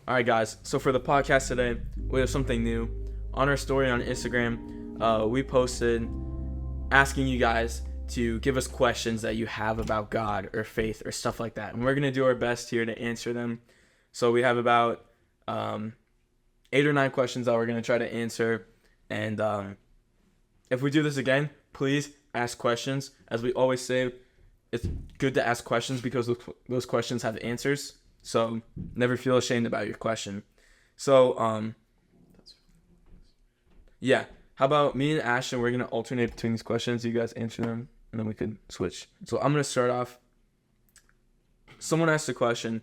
All right, guys. So for the podcast today, we have something new. On our story on Instagram, we posted asking you guys to give us questions that you have about God or faith or stuff like that. And we're going to do our best here to answer them. So we have about 8 or 9 questions that we're going to try to answer. And if we do this again, please ask questions. As we always say, it's good to ask questions because those questions have answers. So never feel ashamed about your question. So, yeah. How about me and Ashton, we're going to alternate between these questions. You guys answer them, and then we could switch. So I'm going to start off. Someone asked a question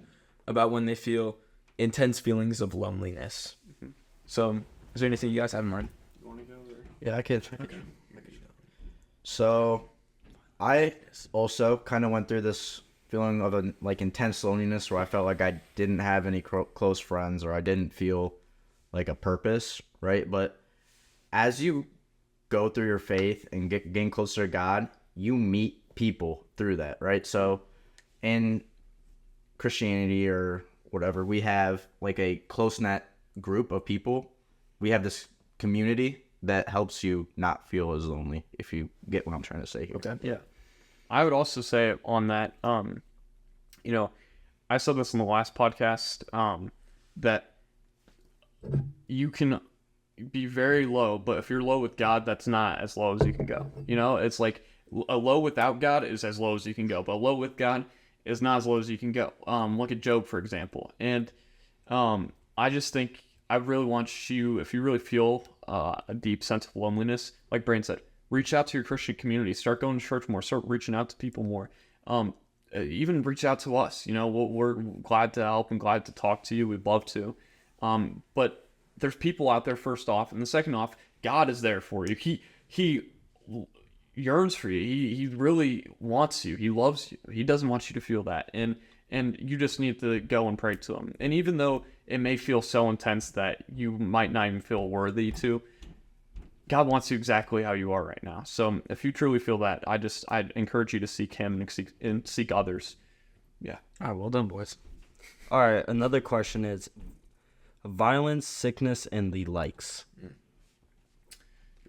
about when they feel intense feelings of loneliness. Mm-hmm. So is there anything you guys have in mind? You want to go? Or? Yeah, I can. Okay. So I also kind of went through this feeling of intense loneliness where I felt like I didn't have any close friends or I didn't feel like a purpose, right? But as you go through your faith and gain closer to God, you meet people through that, right? So in Christianity or whatever, we have like a close-knit group of people. We have this community that helps you not feel as lonely, if you get what I'm trying to say here. Okay. Yeah. I would also say on that, I said this in the last podcast, that you can be very low, but if you're low with God, that's not as low as you can go. It's like a low without God is as low as you can go, but a low with God is not as low as you can go. Look at Job, for example. And I just think I really want you, if you really feel a deep sense of loneliness, like Brain said, reach out to your Christian community. Start going to church more. Start reaching out to people more. Even reach out to us. We're glad to help and glad to talk to you. We'd love to. But there's people out there, first off. And the second off, God is there for you. He yearns for you. He really wants you. He loves you. He doesn't want you to feel that. And you just need to go and pray to him. And even though it may feel so intense that you might not even feel worthy to, God wants you exactly how you are right now. So if you truly feel that, I'd encourage you to seek him and seek others. Yeah. All right, well done, boys. All right, another question is violence, sickness, and the likes. You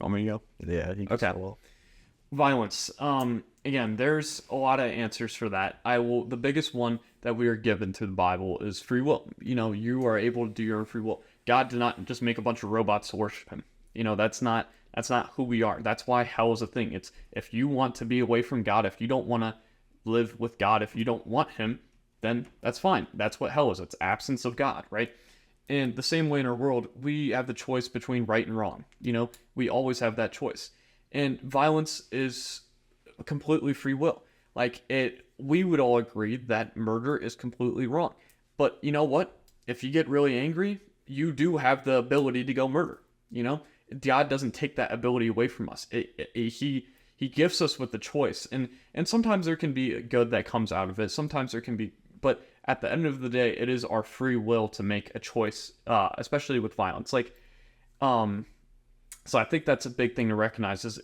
want me to go? Yeah, I think Okay. well. Violence. Again, there's a lot of answers for that. The biggest one that we are given through the Bible is free will. You are able to do your own free will. God did not just make a bunch of robots to worship him. That's not who we are. That's why hell is a thing. It's if you want to be away from God, if you don't want to live with God, if you don't want him, then that's fine. That's what hell is. It's absence of God, right? And the same way in our world, we have the choice between right and wrong. We always have that choice. And violence is completely free will. We would all agree that murder is completely wrong. But you know what? If you get really angry, you do have the ability to go murder. God doesn't take that ability away from us. He gifts us with the choice. And sometimes there can be good that comes out of it. Sometimes there can be, but at the end of the day, it is our free will to make a choice, especially with violence. So I think that's a big thing to recognize is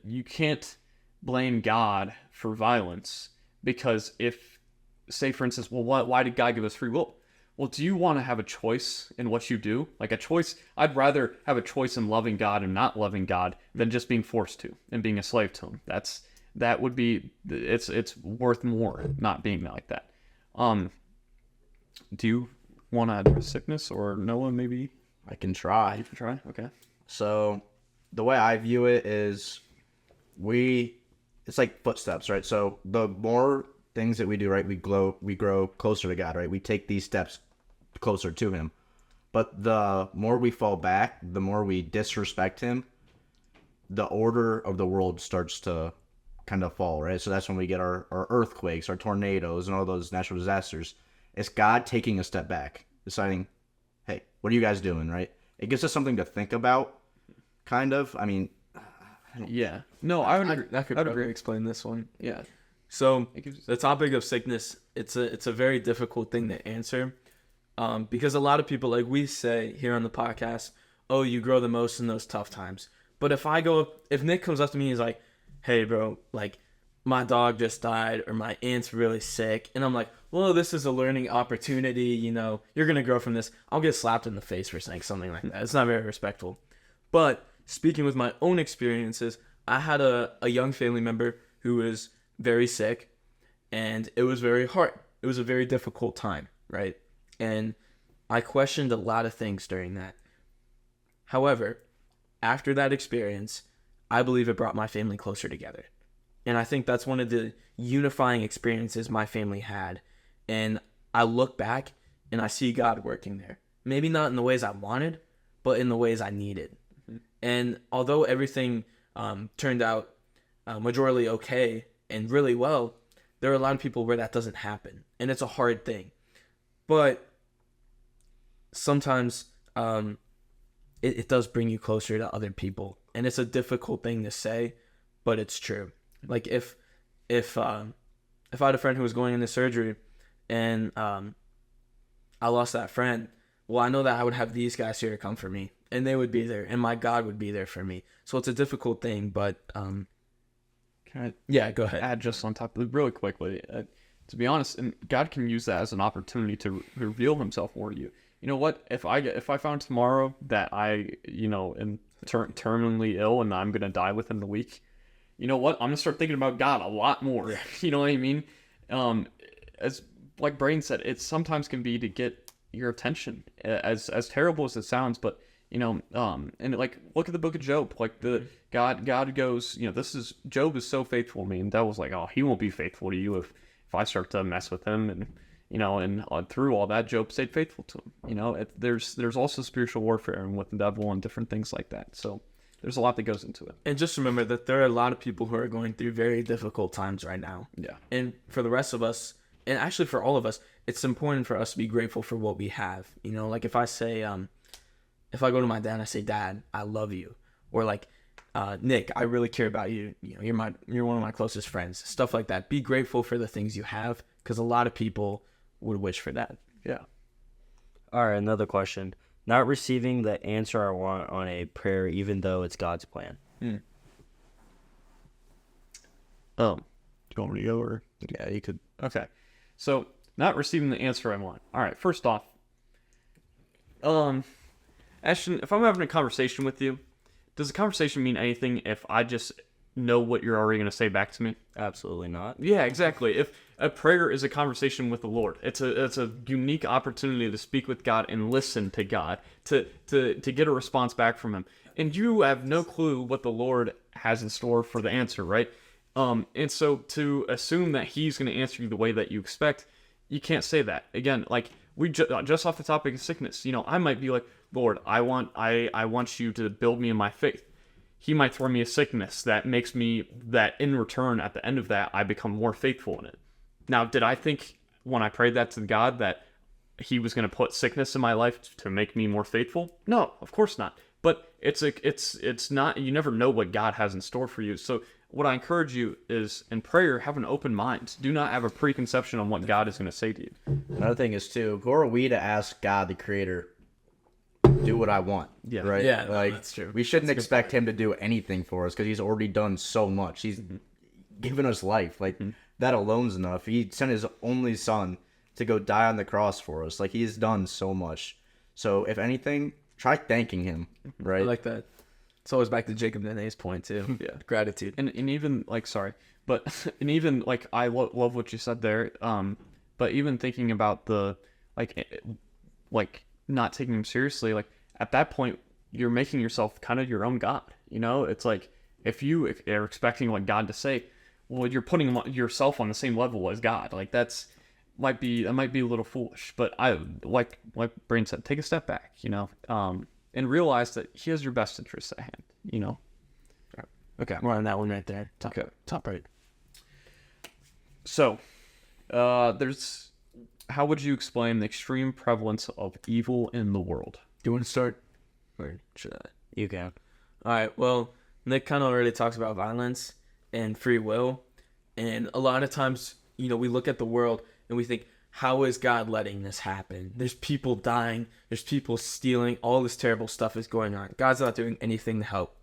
you can't blame God for violence because say for instance, well, why did God give us free will? Well, do you want to have a choice in what you do? Like a choice, I'd rather have a choice in loving God and not loving God than just being forced to and being a slave to him. That would be, it's worth more not being like that. Do you want to address sickness or Noah maybe? I can try. You can try? Okay. So the way I view it is it's like footsteps, right? So the more things that we do, right, we grow closer to God, right? We take these steps closer to him. But the more we fall back, the more we disrespect him, the order of the world starts to kind of fall, right? So that's when we get our earthquakes, our tornadoes, and all those natural disasters. It's God taking a step back, deciding, hey, what are you guys doing, right? It gives us something to think about, kind of. I mean, yeah. No, I would agree. I could probably explain this one. Yeah. So the topic of sickness, it's a very difficult thing to answer, because a lot of people, like we say here on the podcast, oh, you grow the most in those tough times. But if Nick comes up to me and he's like, hey, bro, like my dog just died or my aunt's really sick, and I'm like, well, this is a learning opportunity, you're going to grow from this. I'll get slapped in the face for saying something like that. It's not very respectful. But speaking with my own experiences, I had a young family member who was very sick, and it was very hard. It was a very difficult time, right? And I questioned a lot of things during that. However, after that experience, I believe it brought my family closer together. And I think that's one of the unifying experiences my family had. And I look back and I see God working there. Maybe not in the ways I wanted, but in the ways I needed. And although everything turned out majorly okay and really well, there are a lot of people where that doesn't happen. And it's a hard thing. But sometimes it does bring you closer to other people. And it's a difficult thing to say, but it's true. Like if I had a friend who was going into surgery and I lost that friend, well, I know that I would have these guys here to come for me, and they would be there, and my God would be there for me. So it's a difficult thing, but Can I yeah, go ahead. add just on top of it really quickly? To be honest, and God can use that as an opportunity to reveal Himself more to you. You know what? If I found tomorrow that I am terminally ill and I'm gonna die within the week, you know what? I'm gonna start thinking about God a lot more. Yeah. You know what I mean? As like Braden said, it sometimes can be to get your attention. As terrible as it sounds, but and like look at the book of Job. Like God goes, this is Job is so faithful to me, and that was like, oh, he won't be faithful to you if I start to mess with him, and through all that, Job stayed faithful to him. There's also spiritual warfare and with the devil and different things like that. So there's a lot that goes into it. And just remember that there are a lot of people who are going through very difficult times right now. Yeah. And for the rest of us, and actually for all of us, it's important for us to be grateful for what we have. Like if I say, if I go to my dad and I say, Dad, I love you. Or like, Nick, I really care about you. You're one of my closest friends. Stuff like that. Be grateful for the things you have, because a lot of people would wish for that. Yeah. All right, another question. Not receiving the answer I want on a prayer, even though it's God's plan. Do you want me to go or? Yeah, you could. Okay. So not receiving the answer I want. All right. First off, Ashton, if I'm having a conversation with you, does the conversation mean anything if I just know what you're already going to say back to me? Absolutely not. Yeah, exactly. If a prayer is a conversation with the Lord, it's a unique opportunity to speak with God and listen to God, to get a response back from Him. And you have no clue what the Lord has in store for the answer, right? And so to assume that He's going to answer you the way that you expect, you can't say that. Again, like we just off the topic of sickness, I might be like, Lord, I want you to build me in my faith. He might throw me a sickness that makes me, that in return, at the end of that, I become more faithful in it. Now, did I think when I prayed that to God that He was going to put sickness in my life to make me more faithful? No, of course not. But it's not, you never know what God has in store for you. So what I encourage you is in prayer, have an open mind. Do not have a preconception on what God is going to say to you. Another thing is too, who are we to ask God, the Creator, do what I want? Yeah. Right. Yeah, Like that's true. we shouldn't expect Him to do anything for us because He's already done so much. He's given us life. Like that alone's enough. He sent His only Son to go die on the cross for us. Like He's done so much. So if anything, try thanking Him. Right. I like that. It's always back to Jacob Nene's point too. Yeah. Gratitude. And even like, sorry, but and even like, I love what you said there. But even thinking about the, like not taking Him seriously, like at that point, you're making yourself kind of your own God. It's like, if you are expecting what God to say, well, you're putting yourself on the same level as God. Like that might be a little foolish, but I like Brain said, take a step back, and realize that He has your best interests at hand, Okay, we're on that one right there. Top right. So, how would you explain the extreme prevalence of evil in the world? Do you want to start? Or should I? You can. All right. Well, Nick kind of already talks about violence and free will. And a lot of times, we look at the world and we think, how is God letting this happen? There's people dying. There's people stealing. All this terrible stuff is going on. God's not doing anything to help.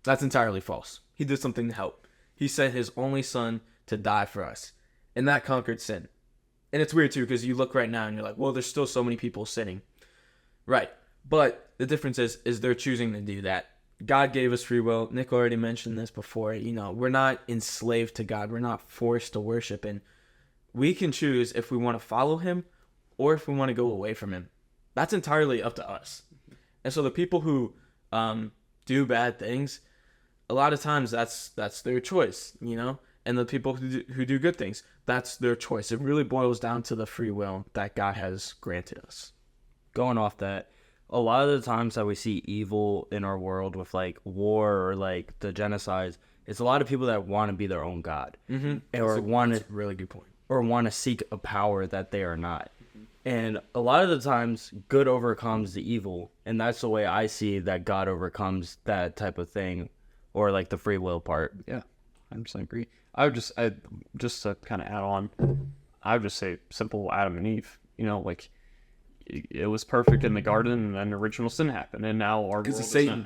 That's entirely false. He did something to help. He sent His only Son to die for us. And that conquered sin. And it's weird too, because you look right now and you're like, well, there's still so many people sinning. Right. But the difference is they're choosing to do that. God gave us free will. Nick already mentioned this before. We're not enslaved to God. We're not forced to worship. And we can choose if we want to follow him or if we want to go away from him. That's entirely up to us. And so the people who do bad things, a lot of times that's their choice, And the people who do good things, that's their choice. It really boils down to the free will that God has granted us. Going off that, a lot of the times that we see evil in our world with like war or like the genocides, it's a lot of people that want to be their own god, or want to really good point, or want to seek a power that they are not. And a lot of the times, good overcomes the evil, and that's the way I see that God overcomes that type of thing, or like the free will part. Yeah, 100% agree. I just to kind of add on, I would just say simple Adam and Eve. Like it was perfect in the garden, and then original sin happened, and now our world is Satan.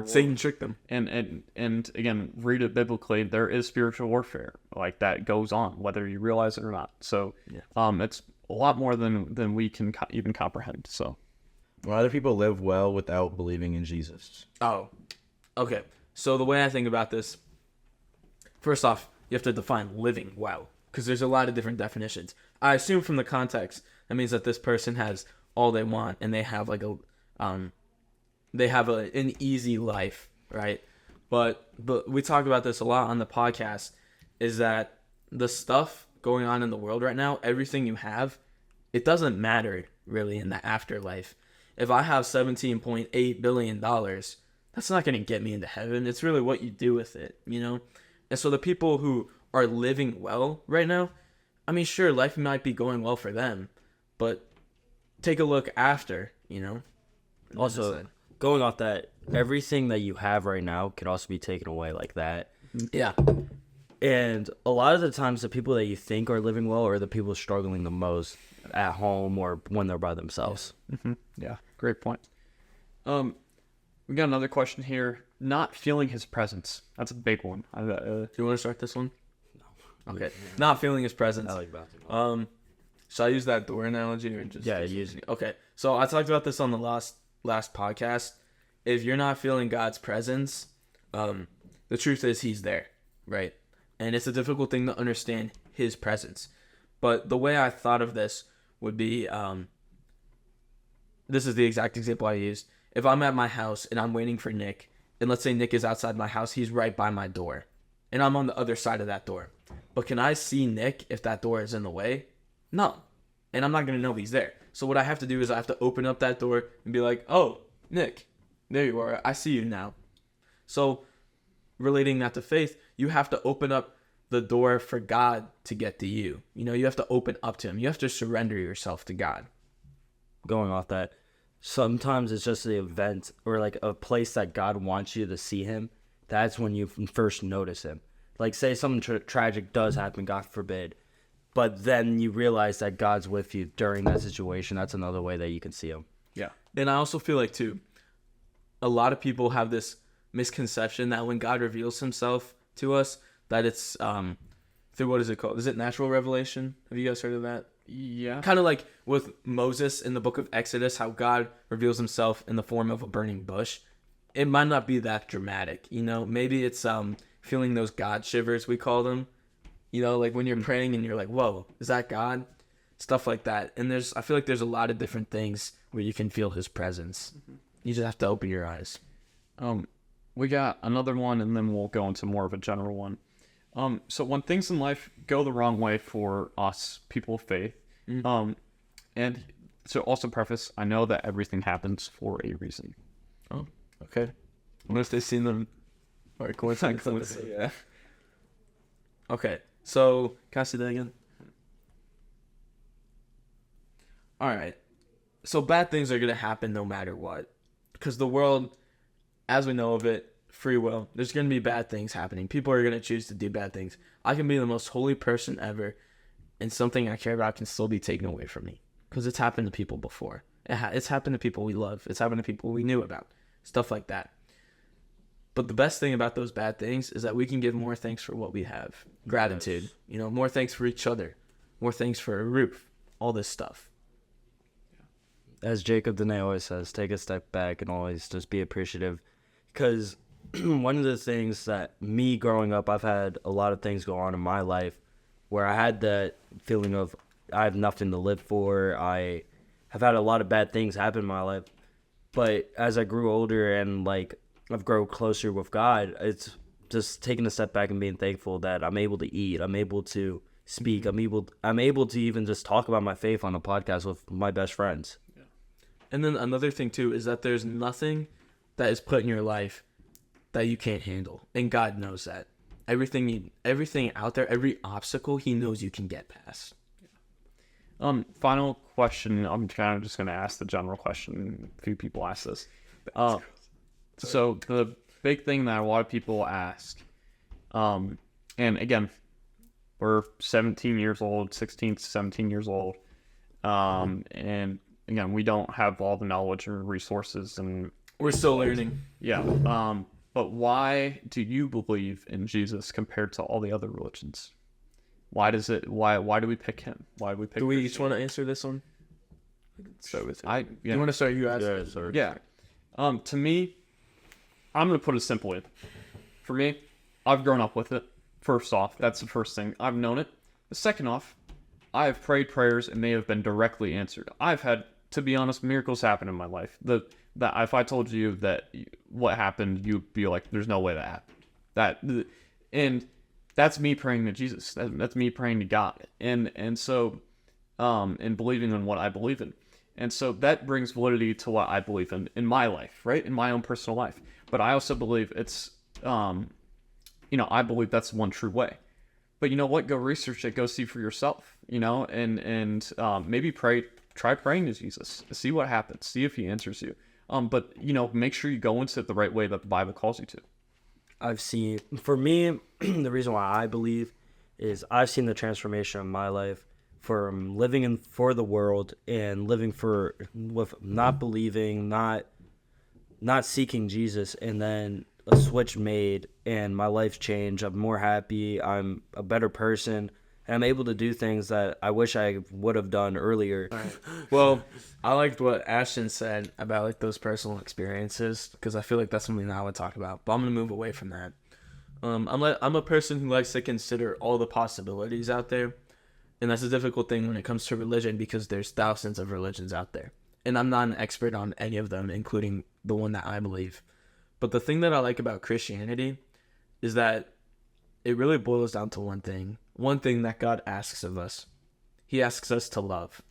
Satan tricked them. And again, read it biblically. There is spiritual warfare like that goes on, whether you realize it or not. So, it's a lot more than we can even comprehend. So, Well, other people live well without believing in Jesus. Oh, okay. So the way I think about this, first off, you have to define living well, because there's a lot of different definitions. I assume from the context, that means that this person has all they want and they have like an easy life, right? But we talk about this a lot on the podcast, is that the stuff going on in the world right now, everything you have, it doesn't matter really in the afterlife. If I have $17.8 billion, that's not going to get me into heaven. It's really what you do with it, And so the people who are living well right now, I mean, sure, life might be going well for them, but take a look after, Also, going off that, everything that you have right now could also be taken away like that. Yeah. And a lot of the times, the people that you think are living well are the people struggling the most at home or when they're by themselves. Yeah, great point. We got another question here. Not feeling his presence. That's a big one. Do you want to start this one? No. Okay. Not feeling his presence. I like basketball. Should I use that door analogy or just? Yeah, use it. Okay. So I talked about this on the last podcast. If you're not feeling God's presence, the truth is he's there, right? And it's a difficult thing to understand his presence. But the way I thought of this would be, this is the exact example I used. If I'm at my house and I'm waiting for Nick, and let's say Nick is outside my house, he's right by my door, and I'm on the other side of that door. But can I see Nick if that door is in the way? No. And I'm not going to know he's there. So what I have to do is I have to open up that door and be like, oh, Nick, there you are. I see you now. So relating that to faith, you have to open up the door for God to get to you. You have to open up to him. You have to surrender yourself to God. Going off that, sometimes it's just the event or like a place that God wants you to see him. That's when you first notice him. Like say something tragic does happen, God forbid, but then you realize that God's with you during that situation. That's another way that you can see him. Yeah. And I also feel like too, a lot of people have this misconception that when God reveals himself to us, that it's through, what is it called? Is it natural revelation? Have you guys heard of that? Yeah. Kind of like with Moses in the book of Exodus, how God reveals himself in the form of a burning bush. It might not be that dramatic, Maybe it's feeling those God shivers, we call them. Like when you're praying and you're like, whoa, is that God? Stuff like that. And I feel like there's a lot of different things where you can feel his presence. You just have to open your eyes. We got another one, and then we'll go into more of a general one. So when things in life go the wrong way for us, people of faith, and so also preface, I know that everything happens for a reason. Oh, okay. What if they've seen them? Or coincidence? Yeah. Okay, so can I see that again? All right. So bad things are going to happen no matter what. Because the world, as we know of it, free will, there's going to be bad things happening. People are going to choose to do bad things. I can be the most holy person ever, and something I care about can still be taken away from me. Because it's happened to people before. It's happened to people we love. It's happened to people we knew about. Stuff like that. But the best thing about those bad things is that we can give more thanks for what we have. Gratitude. More thanks for each other. more things for a roof, all this stuff. As Jacob Dene always says, take a step back and always just be appreciative. Because one of the things that me growing up, I've had a lot of things go on in my life where I had that feeling of I have nothing to live for. I have had a lot of bad things happen in my life. But as I grew older and like I've grown closer with God, it's just taking a step back and being thankful that I'm able to eat. I'm able to speak. I'm able to even just talk about my faith on a podcast with my best friends. And then another thing too is that there's nothing that is put in your life that you can't handle, and God knows that. Everything out there, every obstacle, He knows you can get past. Final question. I'm kind of just going to ask the general question. A few people ask this. So the big thing that a lot of people ask, and again, we're 17 years old, 16 to 17 years old, and again, we don't have all the knowledge or resources, and We're still learning. yeah. But why do you believe in Jesus compared to all the other religions? Why do we pick him? Why do we pick? Do we each want to answer this one? Start with You want to start? You ask. Yeah, sorry. Yeah. To me, I'm going to put it simply. For me, I've grown up with it. First off, that's the first thing. I've known it. The second off, I have prayed prayers and they have been directly answered. I've had, to be honest, miracles happen in my life. That if I told you that what happened, you'd be like, "There's no way that happened." And that's me praying to Jesus. That's me praying to God. And so, and believing in what I believe in. And so that brings validity to what I believe in my life, right? In my own personal life. But I also believe it's, I believe that's one true way. But you know what? Go research it. Go see for yourself, and maybe try praying to Jesus. See what happens. See if he answers you. But, make sure you go into it the right way that the Bible calls you to. I've seen, for me, the reason why I believe is I've seen the transformation in my life from living for the world and living with not believing, not seeking Jesus, and then a switch made and my life changed. I'm more happy. I'm a better person. And I'm able to do things that I wish I would have done earlier. Right. Well, I liked what Ashton said about like those personal experiences because I feel like that's something that I would talk about. But I'm gonna move away from that. I'm a person who likes to consider all the possibilities out there, and that's a difficult thing when it comes to religion because there's thousands of religions out there, and I'm not an expert on any of them, including the one that I believe. But the thing that I like about Christianity is that it really boils down to one thing that God asks of us. He asks us to love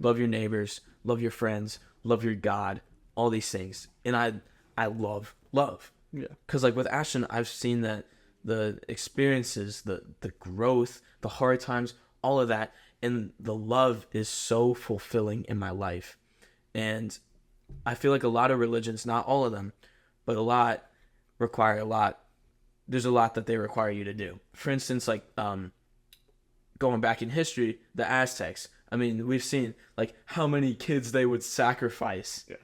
your neighbors, love your friends, love your God, all these things. And I love love. Yeah. Because like with Ashton, I've seen that the experiences, the growth, the hard times, all of that, and the love is so fulfilling in my life. And I feel like a lot of religions, not all of them, but a lot require a lot. There's a lot that they require you to do. For instance, like going back in history, the Aztecs. I mean, we've seen like how many kids they would sacrifice. Yeah.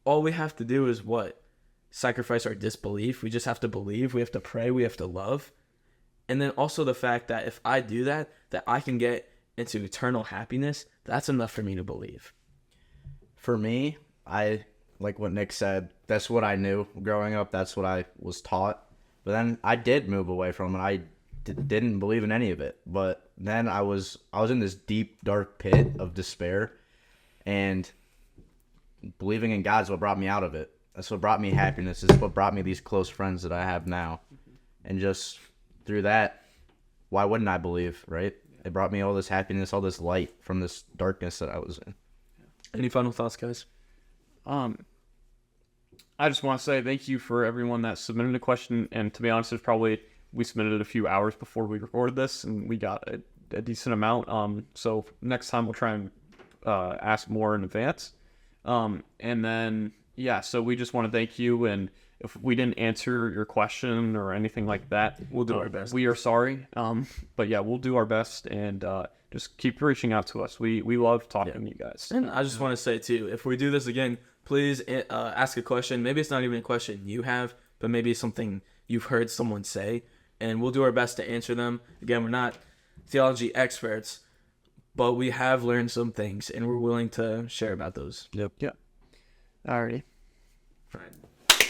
All we have to do is what? Sacrifice our disbelief. We just have to believe. We have to pray. We have to love. And then also the fact that if I do that I can get into eternal happiness, that's enough for me to believe. For me, I like what Nick said. That's what I knew growing up. That's what I was taught. But then I did move away from it. I didn't believe in any of it. But then I was in this deep, dark pit of despair, and believing in God is what brought me out of it. That's what brought me happiness. It's what brought me these close friends that I have now. And just through that, why wouldn't I believe, right? It brought me all this happiness, all this light from this darkness that I was in. Any final thoughts, guys? I just want to say thank you for everyone that submitted a question. And to be honest, we submitted it a few hours before we recorded this, and we got a decent amount. So next time we'll try and ask more in advance. And then, so we just want to thank you. And if we didn't answer your question or anything like that, We'll do our best. We are sorry. But yeah, we'll do our best, and just keep reaching out to us. We love talking to you guys. And I just want to say too, if we do this again, please ask a question. Maybe it's not even a question you have, but maybe something you've heard someone say, and we'll do our best to answer them. Again, we're not theology experts, but we have learned some things, and we're willing to share about those. Yep. Alrighty.